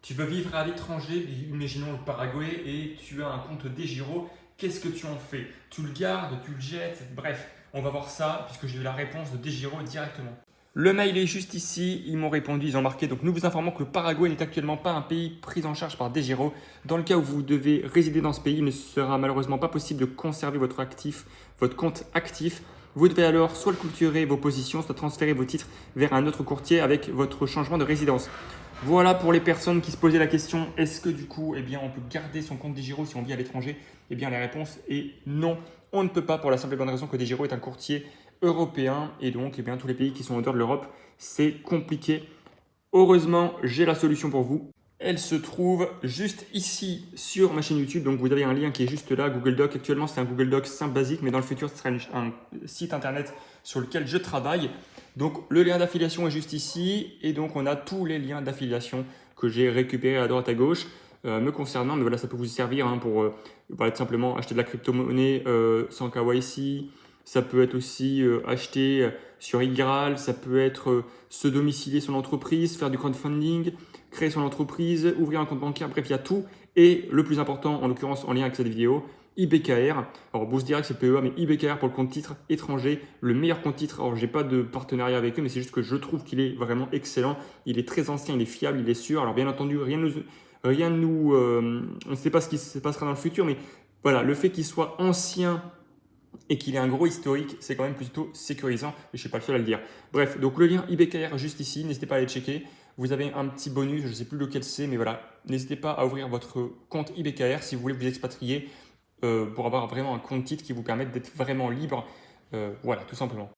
Tu veux vivre à l'étranger, imaginons le Paraguay, et tu as un compte DEGIRO. Qu'est-ce que tu en fais? Tu le gardes, tu le jettes? Bref, on va voir ça puisque j'ai eu la réponse de DEGIRO directement. Le mail est juste ici, ils m'ont répondu, ils ont marqué. Donc nous vous informons que le Paraguay n'est actuellement pas un pays pris en charge par DEGIRO. Dans le cas où vous devez résider dans ce pays, il ne sera malheureusement pas possible de conserver votre compte actif. Vous devez alors soit le clôturer vos positions, soit transférer vos titres vers un autre courtier avec votre changement de résidence. Voilà pour les personnes qui se posaient la question, est-ce que du coup, on peut garder son compte DEGIRO si on vit à l'étranger? Eh bien, la réponse est non, on ne peut pas pour la simple et bonne raison que DEGIRO est un courtier européen et donc tous les pays qui sont en dehors de l'Europe, c'est compliqué. Heureusement, j'ai la solution pour vous. Elle se trouve juste ici sur ma chaîne YouTube. Donc vous avez un lien qui est juste là, Google Doc. Actuellement, c'est un Google Doc simple basique, mais dans le futur, ce sera un site internet sur lequel je travaille. Donc le lien d'affiliation est juste ici. Et donc on a tous les liens d'affiliation que j'ai récupérés à droite à gauche me concernant. Mais voilà, ça peut vous servir pour tout simplement acheter de la crypto-monnaie sans KYC. Ça peut être aussi acheter sur iGraal, ça peut être se domicilier son entreprise, faire du crowdfunding, créer son entreprise, ouvrir un compte bancaire, bref, il y a tout. Et le plus important, en l'occurrence en lien avec cette vidéo, IBKR. Alors Bourse Direct, c'est PEA, mais IBKR pour le compte titre étranger, le meilleur compte titre. Alors, je n'ai pas de partenariat avec eux, mais c'est juste que je trouve qu'il est vraiment excellent. Il est très ancien, il est fiable, il est sûr. Alors, bien entendu, on ne sait pas ce qui se passera dans le futur, mais voilà, le fait qu'il soit ancien et qu'il ait un gros historique, c'est quand même plutôt sécurisant, et je ne suis pas le seul à le dire. Bref, donc le lien IBKR juste ici, n'hésitez pas à aller checker. Vous avez un petit bonus, je ne sais plus lequel c'est, mais voilà, n'hésitez pas à ouvrir votre compte IBKR si vous voulez vous expatrier pour avoir vraiment un compte titre qui vous permette d'être vraiment libre. Voilà, tout simplement.